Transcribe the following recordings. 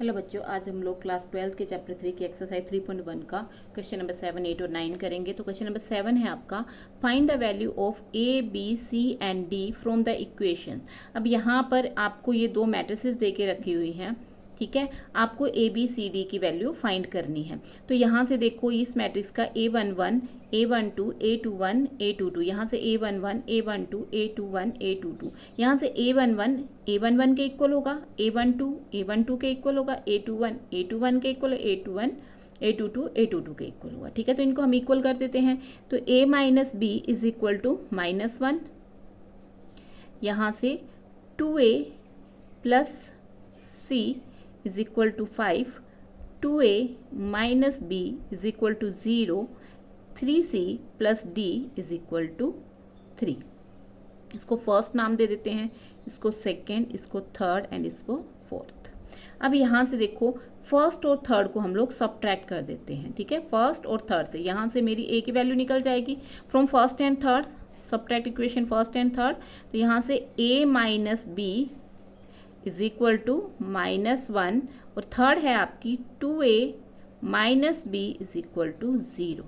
Hello बच्चों, आज हम लोग क्लास 12 के चैप्टर 3 की एक्सरसाइज 3.1 का क्वेश्चन नंबर 7, 8 और 9 करेंगे। तो क्वेश्चन नंबर 7 है आपका, find the value of a b c and d from the equation. अब यहाँ पर आपको ये दो मैट्रिसेस दे के रखी हुई हैं, ठीक है। आपको ए बी सी डी की वैल्यू फाइंड करनी है। तो यहाँ से देखो, इस मैट्रिक्स का A11 A12 A21 A22, यहाँ से A11 A12 A21 A22, यहाँ से A11 A11 के इक्वल होगा, A12 A12 के इक्वल होगा, A21 A21 के इक्वल, A21 A22 A22 के इक्वल होगा, ठीक है। तो इनको हम इक्वल कर देते हैं। तो A minus B is equal to -1, यहाँ से 2A plus C is equal to 5, 2A minus B is equal to 0, 3C plus D is equal to 3। इसको फर्स्ट नाम दे देते हैं, इसको सेकेंड, इसको थर्ड एंड इसको फोर्थ। अब यहाँ से देखो, फर्स्ट और थर्ड को हम लोग सब्ट्रैक्ट कर देते हैं, ठीक है। फर्स्ट और थर्ड से यहाँ से मेरी ए की वैल्यू निकल जाएगी from first and third, subtract equation first and third. तो यहाँ से A minus B is equal to -1 और थर्ड है आपकी 2A minus B is equal to 0,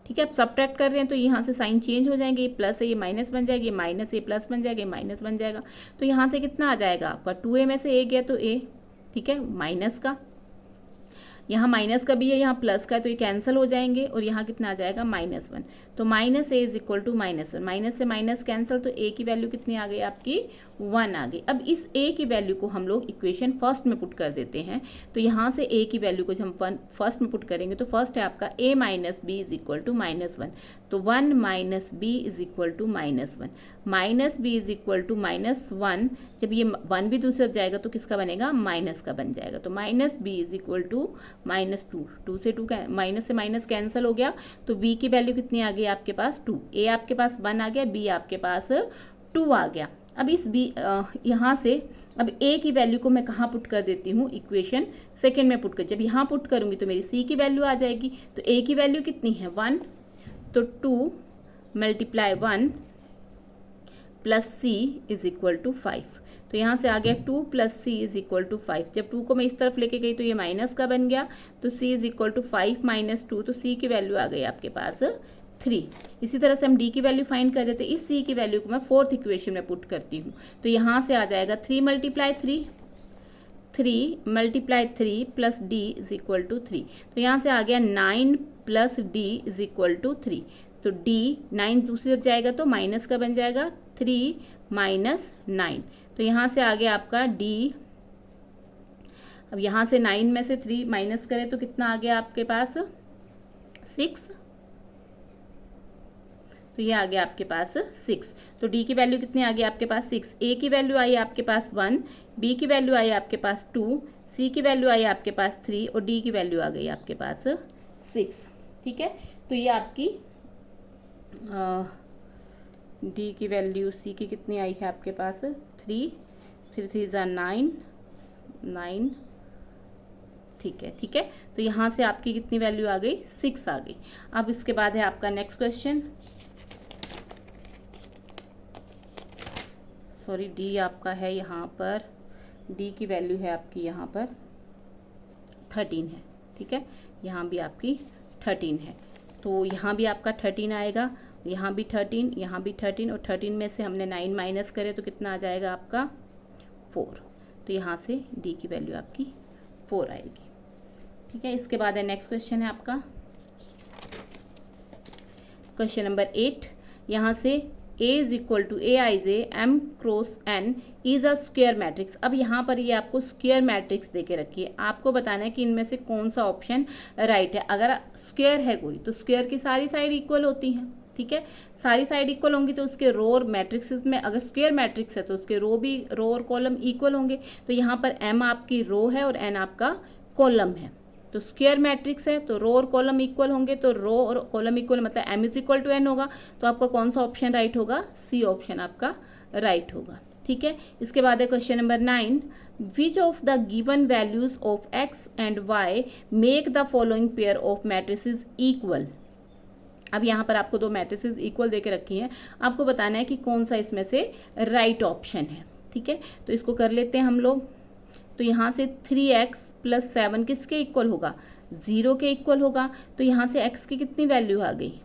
ठीक है। अब सब्ट्रैक्ट कर रहे हैं तो यहाँ से साइन चेंज हो जाएंगे, ये प्लस है ये माइनस बन जाएगी, माइनस ये प्लस बन जाएगी, माइनस बन जाएगा। तो यहाँ से कितना आ जाएगा आपका, 2A में से A गया तो A, ठीक है, माइनस का, यहाँ माइनस का भी है, यहाँ प्लस का है, तो ये कैंसिल हो जाएंगे और यहाँ कितना आ जाएगा -1। तो minus A is equal to -1, minus से माइनस कैंसिल, तो ए की वैल्यू कितनी आ गई आपकी 1 आ गई। अब इस ए की वैल्यू को हम लोग इक्वेशन फर्स्ट में पुट कर देते हैं। तो यहाँ से ए की वैल्यू को जब हम फर्स्ट में पुट करेंगे तो फर्स्ट है आपका a minus B is equal to -1, तो 1 minus B is equal to -1, minus B is equal to -1। जब ये 1 भी दूसरी तरफ जाएगा तो किसका बनेगा, माइनस का बन जाएगा। तो minus B is equal to -2, 2 से 2 माइनस से माइनस कैंसिल हो गया, तो b की वैल्यू कितनी आ गई आपके पास 2, a आपके पास 1 आ गया, b आपके पास 2 आ गया। अब इस b यहाँ से अब a की वैल्यू को मैं कहाँ पुट कर देती हूँ, इक्वेशन सेकेंड में पुट कर, जब यहाँ पुट करूँगी तो मेरी c की वैल्यू आ जाएगी। तो a की वैल्यू कितनी है 1, तो 2 multiply 1 plus c is equal to 5। तो यहाँ से आ गया 2 plus c is equal to 5। जब 2 को मैं इस तरफ लेके गई तो ये माइनस का बन गया, तो c is equal to 5 minus 2, तो c की वैल्यू आ गई आपके पास 3। इसी तरह से हम d की वैल्यू फाइंड कर देते हैं। इस c की वैल्यू को मैं फोर्थ इक्वेशन में पुट करती हूँ। तो यहाँ से आ जाएगा 3 multiply 3, 3 multiply 3 plus d is equal to 3। तो यहाँ से आ गया 9 plus d is equal to 3। तो d 9 दूसरी तरफ जाएगा तो माइनस का बन जाएगा, 3 माइनस 9। तो यहाँ से आ गया आपका d। अब यहाँ से 9 में से 3 माइनस करें तो कितना आ गया आपके पास 6। तो ये आ गया आपके पास 6। तो d की वैल्यू कितनी आ गई आपके पास 6, a की वैल्यू आई आपके पास 1, b की वैल्यू आई आपके पास 2, c की वैल्यू आई आपके पास 3 और d की वैल्यू आ गई आपके पास 6, ठीक है। तो ये आपकी d की वैल्यू c की कितनी आई है आपके पास 3, 3 × 9, 9, ठीक है, ठीक है। तो यहाँ से आपकी कितनी वैल्यू आ गई 6 आ गई। अब इसके बाद है आपका नेक्स्ट क्वेश्चन, सॉरी d आपका है यहाँ पर, d की वैल्यू है आपकी यहाँ पर 13 है, ठीक है। यहाँ भी आपकी 13 है, तो यहाँ भी आपका 13 आएगा, यहाँ भी 13, यहाँ भी 13 और 13 में से हमने 9 माइनस करे तो कितना आ जाएगा आपका 4। तो यहाँ से d की वैल्यू आपकी 4 आएगी, ठीक है। इसके बाद है नेक्स्ट क्वेश्चन है आपका क्वेश्चन नंबर 8। यहाँ से a is equal to aij m cross n is a square matrix. अब यहाँ पर ये आपको स्क्वायर मैट्रिक्स देके रखी है, आपको बताना है कि इनमें से कौन सा ऑप्शन राइट है। अगर स्क्वायर है कोई तो स्क्वायर की सारी साइड इक्वल होती हैं, ठीक है। सारी साइड इक्वल होंगी तो उसके रो और मैट्रिक्स में, अगर स्क्वायर मैट्रिक्स है तो उसके रो और कॉलम इक्वल होंगे। तो यहाँ पर m आपकी रो है और n आपका कॉलम है। तो स्क्वायर मैट्रिक्स है तो रो और कॉलम इक्वल होंगे, तो रो और कॉलम इक्वल मतलब m is equal to n होगा। तो आपका कौन सा ऑप्शन राइट होगा, सी ऑप्शन आपका राइट होगा, ठीक है। इसके बाद है question number 9, which of the given values of x and y make the following pair of matrices equal. अब यहाँ पर आपको दो मैट्रिसेस इक्वल देके रखी हैं, आपको बताना है कि कौन सा इसमें से राइट ऑप्शन है, ठीक है। तो इसको कर लेते हैं हम लोग। तो यहाँ से 3x प्लस 7 किसके इक्वल होगा, 0 के इक्वल होगा। तो यहाँ से x की कितनी वैल्यू आ गई,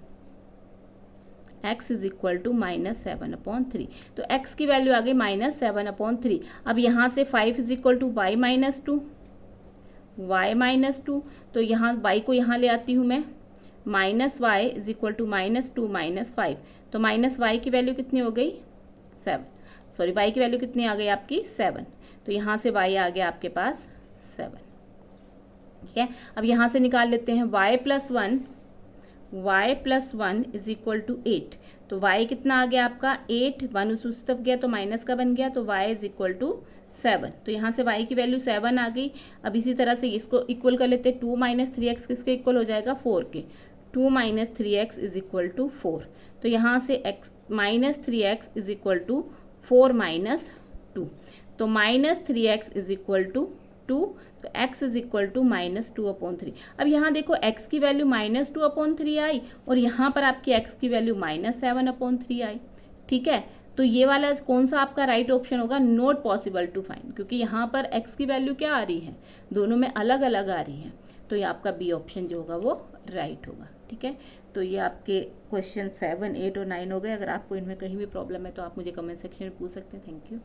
x इज इक्वल टू -7/3। तो x की वैल्यू आ गई -7/3। अब यहाँ से 5 is equal to y minus two, तो यहाँ y को यहाँ ले आती हूँ मैं, -y इज इक्वल टू -2 -5। तो -y की वैल्यू कितनी हो गई, 7, सॉरी y की वैल्यू कितनी आ गई आपकी, 7। तो यहाँ से y आ गया आपके पास 7। ठीक है, अब यहाँ से निकाल लेते हैं y plus 1 is equal to 8। तो y कितना आ गया आपका 8, 1 उस तरफ गया तो माइनस का बन गया, तो y इज इक्वल टू 7। तो यहाँ से y की वैल्यू 7 आ गई। अब इसी तरह से इसको इक्वल कर लेते हैं, 2 - 3x किसके इक्वल हो जाएगा, 4 के। 2 - 3x इज इक्वल टू 4। तो यहाँ से x -3x is equal to 4 - 2। तो -3x इज इक्वल टू 2, तो x इज इक्वल टू -2/3। अब यहाँ देखो x की वैल्यू -2/3 आई और यहाँ पर आपकी x की वैल्यू -7/3 आई। ठीक है, तो ये वाला कौन सा आपका राइट ऑप्शन होगा, नॉट पॉसिबल टू फाइंड, क्योंकि यहाँ पर x की वैल्यू क्या आ रही है, दोनों में अलग अलग आ रही है। तो ये आपका बी ऑप्शन जो होगा वो राइट होगा। ठीक है, तो ये आपके क्वेश्चन 7, 8 और 9 हो गए। अगर आपको इनमें कहीं भी प्रॉब्लम है तो आप मुझे कमेंट सेक्शन में पूछ सकते हैं। Thank you.